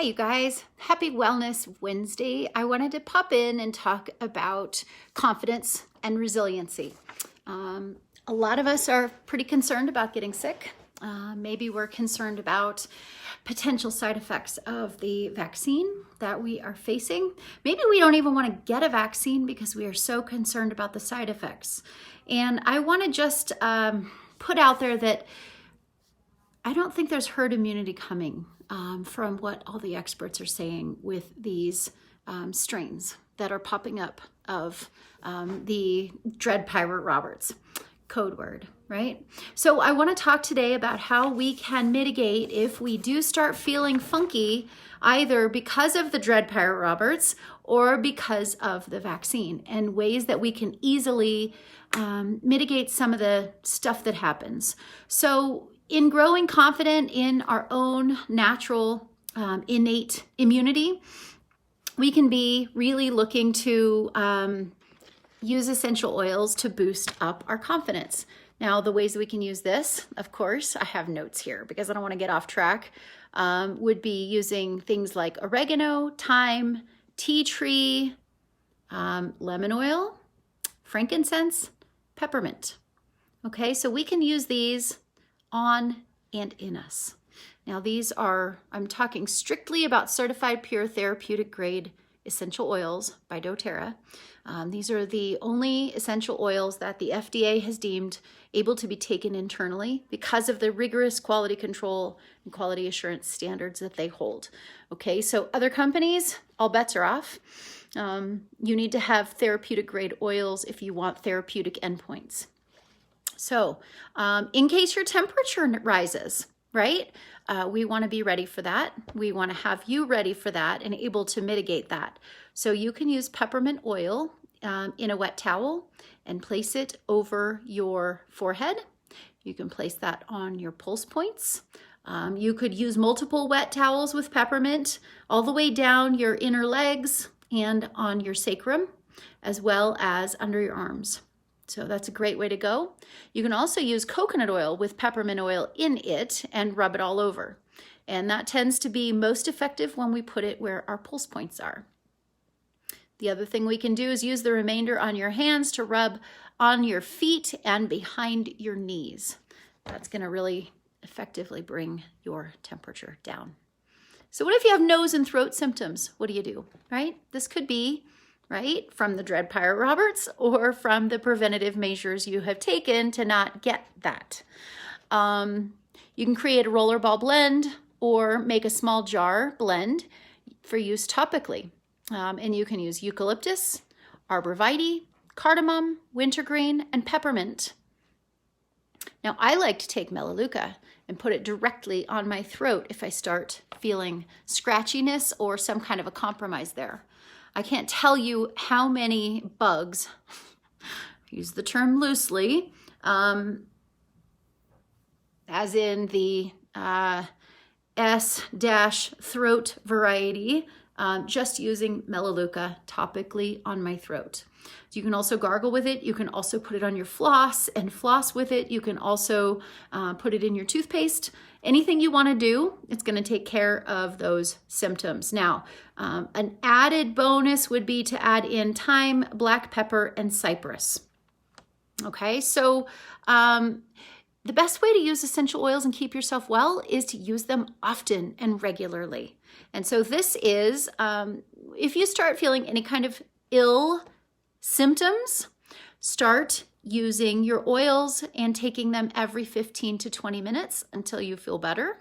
Hi, you guys. Happy Wellness Wednesday. I wanted to pop in and talk about confidence and resiliency. A lot of us are pretty concerned about getting sick. Maybe we're concerned about potential side effects of the vaccine that we are facing. Maybe we don't even want to get a vaccine because we are so concerned about the side effects. And I want to just put out there that I don't think there's herd immunity coming from what all the experts are saying with these strains that are popping up of the Dread Pirate Roberts code word, right? So I want to talk today about how we can mitigate if we do start feeling funky, either because of the Dread Pirate Roberts or because of the vaccine, and ways that we can easily mitigate some of the stuff that happens. So in growing confident in our own natural innate immunity, we can be really looking to use essential oils to boost up our confidence. Now, the ways that we can use this, of course, I have notes here because I don't want to get off track, would be using things like oregano, thyme, tea tree, lemon oil, frankincense, peppermint. Okay, so we can use these on and in us. Now these are, I'm talking strictly about certified pure therapeutic grade essential oils by doTERRA. These are the only essential oils that the FDA has deemed able to be taken internally because of the rigorous quality control and quality assurance standards that they hold. Okay, so other companies, all bets are off. You need to have therapeutic grade oils if you want therapeutic endpoints. So in case your temperature rises, right? We want to be ready for that. We want to have you ready for that and able to mitigate that. So you can use peppermint oil in a wet towel and place it over your forehead. You can place that on your pulse points. You could use multiple wet towels with peppermint all the way down your inner legs and on your sacrum, as well as under your arms. So that's a great way to go. You can also use coconut oil with peppermint oil in it and rub it all over. And that tends to be most effective when we put it where our pulse points are. The other thing we can do is use the remainder on your hands to rub on your feet and behind your knees. That's going to really effectively bring your temperature down. So what if you have nose and throat symptoms? What do? Right? This could be from the Dread Pirate Roberts or from the preventative measures you have taken to not get that. You can create a rollerball blend or make a small jar blend for use topically. And you can use eucalyptus, arborvitae, cardamom, wintergreen, and peppermint. Now, I like to take melaleuca and put it directly on my throat if I start feeling scratchiness or some kind of a compromise there. I can't tell you how many bugs, use the term loosely, as in the S-throat variety, just using melaleuca topically on my throat. You can also gargle with it. You can also put it on your floss and floss with it. You can also put it in your toothpaste. Anything you want to do, it's going to take care of those symptoms. Now, an added bonus would be to add in thyme, black pepper, and cypress. Okay, so the best way to use essential oils and keep yourself well is to use them often and regularly. And so this is, if you start feeling any kind of ill symptoms, start using your oils and taking them every 15 to 20 minutes until you feel better.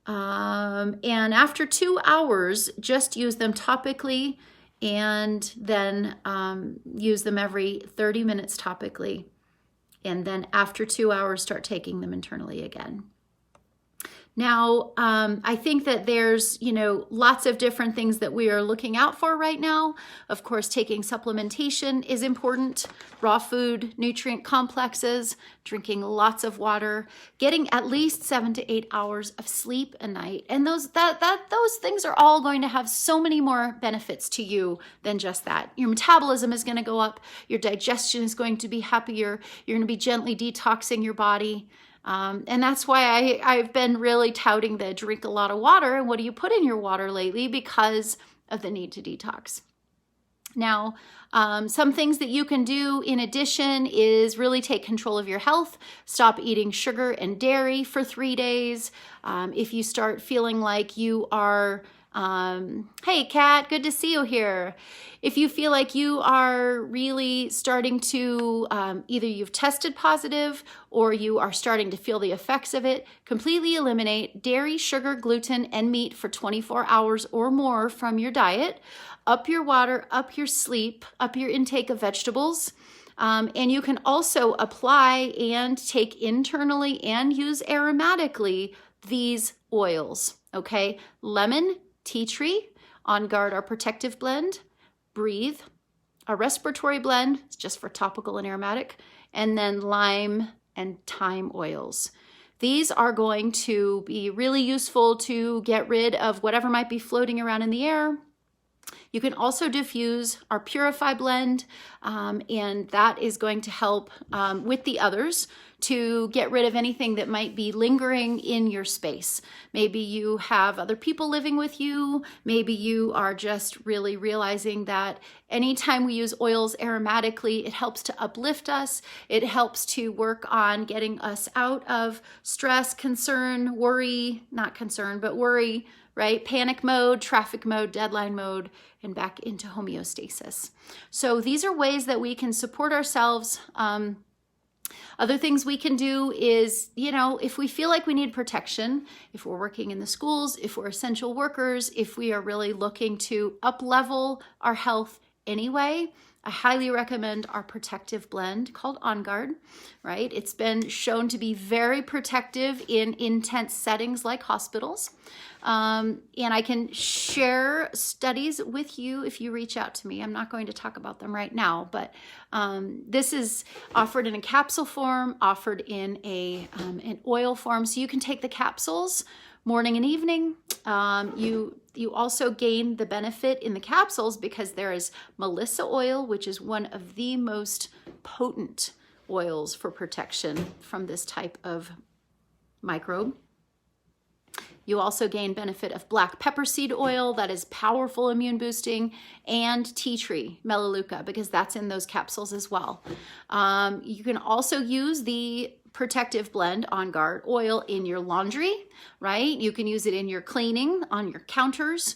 And after 2 hours, just use them topically and then use them every 30 minutes topically. And then after 2 hours, start taking them internally again. Now, I think that there's, lots of different things that we are looking out for right now. Of course, taking supplementation is important. Raw food, nutrient complexes, drinking lots of water, getting at least 7 to 8 hours of sleep a night. And those things are all going to have so many more benefits to you than just that. Your metabolism is going to go up. Your digestion is going to be happier. You're going to be gently detoxing your body. And that's why I've been really touting the drink a lot of water. And what do you put in your water lately? Because of the need to detox. Now, some things that you can do in addition is really take control of your health. Stop eating sugar and dairy for 3 days. If you start feeling like you are, hey, Kat, good to see you here. If you feel like you are really starting to, either you've tested positive or you are starting to feel the effects of it, completely eliminate dairy, sugar, gluten, and meat for 24 hours or more from your diet. Up your water, up your sleep, up your intake of vegetables. And you can also apply and take internally and use aromatically these oils, okay? Lemon, tea tree, Onguard, our protective blend, Breathe, a respiratory blend, it's just for topical and aromatic, and then lime and thyme oils. These are going to be really useful to get rid of whatever might be floating around in the air. You can also diffuse our Purify blend, and that is going to help with the others to get rid of anything that might be lingering in your space. Maybe you have other people living with you. Maybe you are just really realizing that anytime we use oils aromatically, it helps to uplift us. It helps to work on getting us out of stress, concern, worry, not concern, but worry, right? Panic mode, traffic mode, deadline mode, and back into homeostasis. So these are ways that we can support ourselves. Other things we can do is, if we feel like we need protection, if we're working in the schools, if we're essential workers, if we are really looking to up-level our health anyway, I highly recommend our protective blend called Onguard, right? It's been shown to be very protective in intense settings like hospitals. And I can share studies with you if you reach out to me. I'm not going to talk about them right now, but this is offered in a capsule form, offered in an oil form. So you can take the capsules morning and evening. You also gain the benefit in the capsules because there is Melissa oil, which is one of the most potent oils for protection from this type of microbe. You also gain benefit of black pepper seed oil that is powerful immune boosting, and tea tree, melaleuca, because that's in those capsules as well. You can also use the protective blend Onguard oil in your laundry, right? You can use it in your cleaning, on your counters.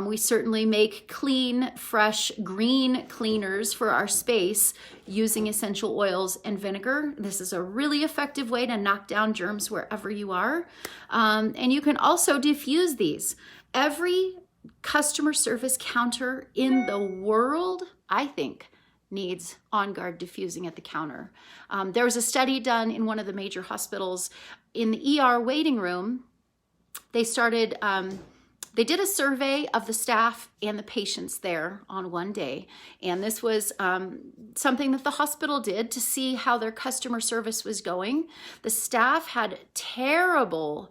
We certainly make clean, fresh, green cleaners for our space using essential oils and vinegar. This is a really effective way to knock down germs wherever you are. And you can also diffuse these. Every customer service counter in the world, I think, needs Onguard diffusing at the counter. There was a study done in one of the major hospitals in the ER waiting room. They did a survey of the staff and the patients there on one day. And this was something that the hospital did to see how their customer service was going. The staff had terrible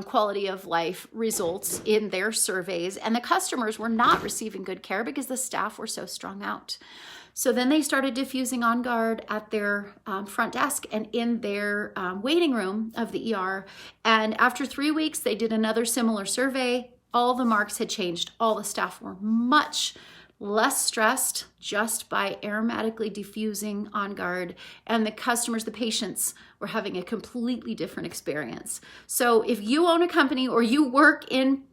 quality of life results in their surveys, and the customers were not receiving good care because the staff were so strung out. So then they started diffusing Onguard at their front desk and in their waiting room of the ER. And after 3 weeks, they did another similar survey. All the marks had changed. All the staff were much less stressed just by aromatically diffusing Onguard, and the customers, the patients, were having a completely different experience. So if you own a company or you work in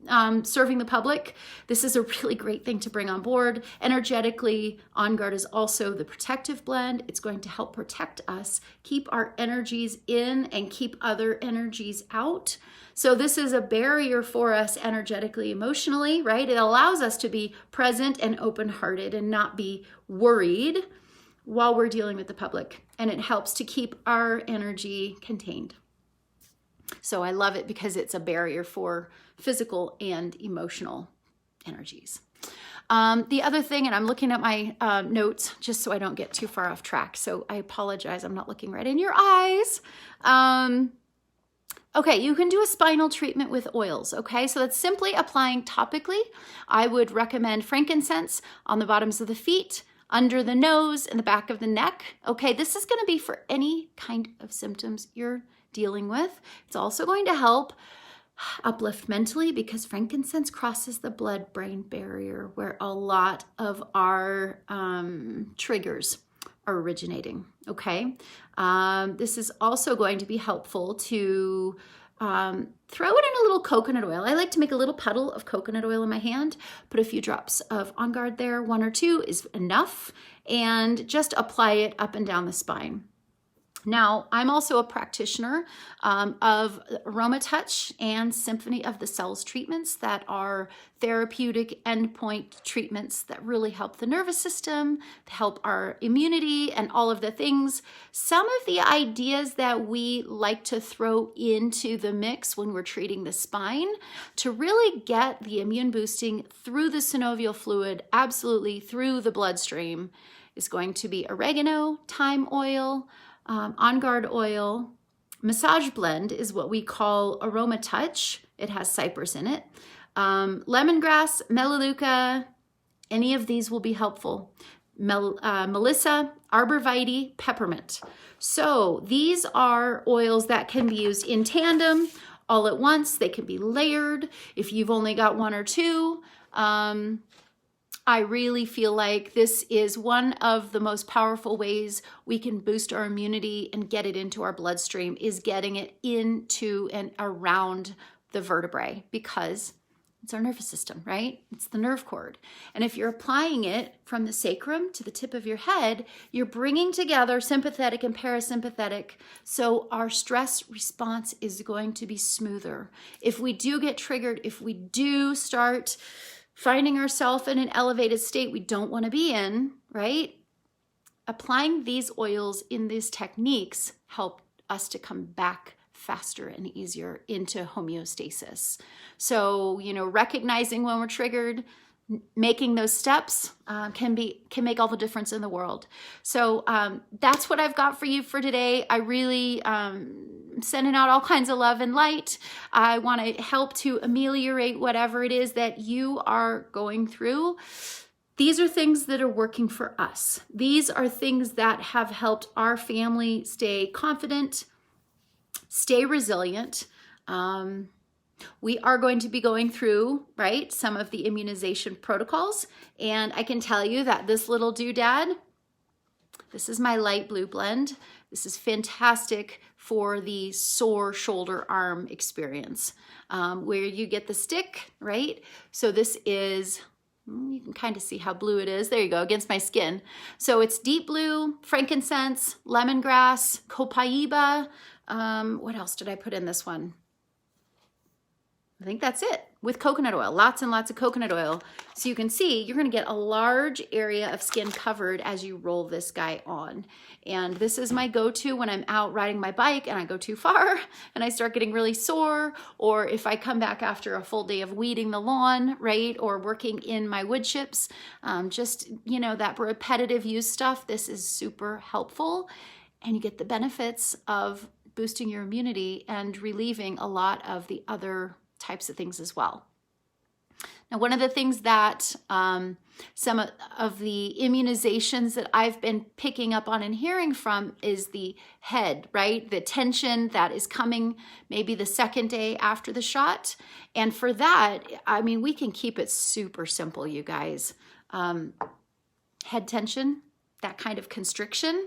serving the public, this is a really great thing to bring on board. Energetically, Onguard is also the protective blend. It's going to help protect us, keep our energies in and keep other energies out. So this is a barrier for us energetically, emotionally, right? It allows us to be present and open-hearted and not be worried while we're dealing with the public. And it helps to keep our energy contained. So I love it because it's a barrier for physical and emotional energies. The other thing, and I'm looking at my notes just so I don't get too far off track. So I apologize, I'm not looking right in your eyes. Okay, you can do a spinal treatment with oils, okay? So that's simply applying topically. I would recommend frankincense on the bottoms of the feet, under the nose, and the back of the neck, okay? This is gonna be for any kind of symptoms you're dealing with. It's also going to help uplift mentally because frankincense crosses the blood-brain barrier where a lot of our triggers are originating, okay? This is also going to be helpful to throw it in a little coconut oil. I like to make a little puddle of coconut oil in my hand, put a few drops of Onguard there, 1 or 2 is enough, and just apply it up and down the spine. Now, I'm also a practitioner of Aroma Touch and Symphony of the Cells treatments that are therapeutic endpoint treatments that really help the nervous system, help our immunity, and all of the things. Some of the ideas that we like to throw into the mix when we're treating the spine to really get the immune boosting through the synovial fluid, absolutely through the bloodstream, is going to be oregano, thyme oil, Onguard oil. Massage blend is what we call Aroma Touch. It has cypress in it. Lemongrass, melaleuca, any of these will be helpful. Melissa, arborvitae, peppermint. So these are oils that can be used in tandem, all at once. They can be layered. If you've only got 1 or 2, I really feel like this is one of the most powerful ways we can boost our immunity and get it into our bloodstream is getting it into and around the vertebrae because it's our nervous system, right? It's the nerve cord. And if you're applying it from the sacrum to the tip of your head, you're bringing together sympathetic and parasympathetic. So our stress response is going to be smoother. If we do get triggered, if we do start finding ourselves in an elevated state we don't want to be in, right? Applying these oils in these techniques help us to come back faster and easier into homeostasis. So, recognizing when we're triggered, making those steps can make all the difference in the world. So that's what I've got for you for today. I really sending out all kinds of love and light. I want to help to ameliorate whatever it is that you are going through. These are things that are working for us. These are things that have helped our family stay confident, stay resilient. We are going to be going through, right, some of the immunization protocols. And I can tell you that this little doodad, this is my light blue blend. This is fantastic for the sore shoulder arm experience where you get the stick, right? So this is, you can kind of see how blue it is. There you go, against my skin. So it's deep blue, frankincense, lemongrass, copaiba. What else did I put in this one? I think that's it, with coconut oil, lots and lots of coconut oil. So you can see you're gonna get a large area of skin covered as you roll this guy on. And this is my go-to when I'm out riding my bike and I go too far and I start getting really sore, or if I come back after a full day of weeding the lawn, right? Or working in my wood chips, just, that repetitive use stuff, this is super helpful. And you get the benefits of boosting your immunity and relieving a lot of the other types of things as well. Now, one of the things that some of the immunizations that I've been picking up on and hearing from is the head, right? The tension that is coming maybe the second day after the shot. And for that, we can keep it super simple, you guys. Head tension, that kind of constriction,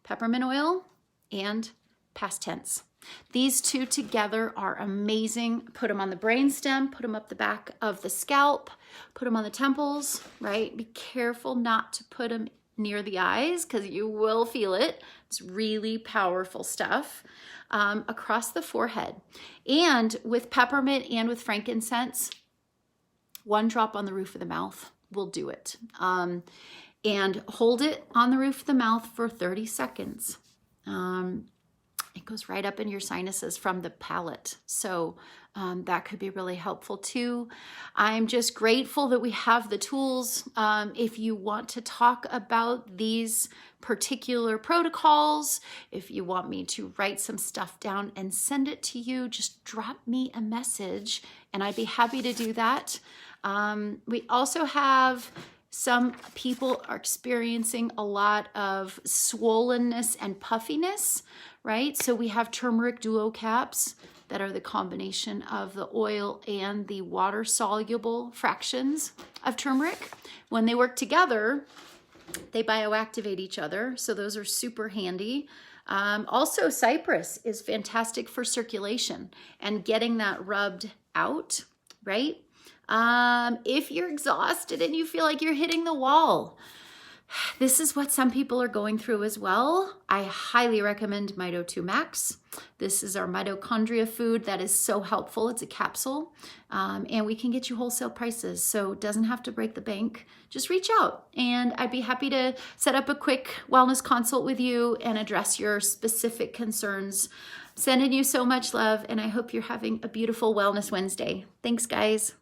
peppermint oil, and past tense. These two together are amazing. Put them on the brainstem, put them up the back of the scalp, put them on the temples, right? Be careful not to put them near the eyes because you will feel it. It's really powerful stuff. Across the forehead. And with peppermint and with frankincense, 1 drop on the roof of the mouth will do it. And hold it on the roof of the mouth for 30 seconds. It goes right up in your sinuses from the palate. So that could be really helpful too. I'm just grateful that we have the tools. If you want to talk about these particular protocols, if you want me to write some stuff down and send it to you, just drop me a message and I'd be happy to do that. We also have some people are experiencing a lot of swollenness and puffiness, right? So we have turmeric duo caps that are the combination of the oil and the water-soluble fractions of turmeric. When they work together, they bioactivate each other, so those are super handy. Also, cypress is fantastic for circulation and getting that rubbed out, right? If you're exhausted and you feel like you're hitting the wall, this is what some people are going through as well. I highly recommend Mito 2 Max. This is our mitochondria food that is so helpful. It's a capsule, and we can get you wholesale prices, so it doesn't have to break the bank. Just reach out, and I'd be happy to set up a quick wellness consult with you and address your specific concerns. Sending you so much love, and I hope you're having a beautiful Wellness Wednesday. Thanks, guys.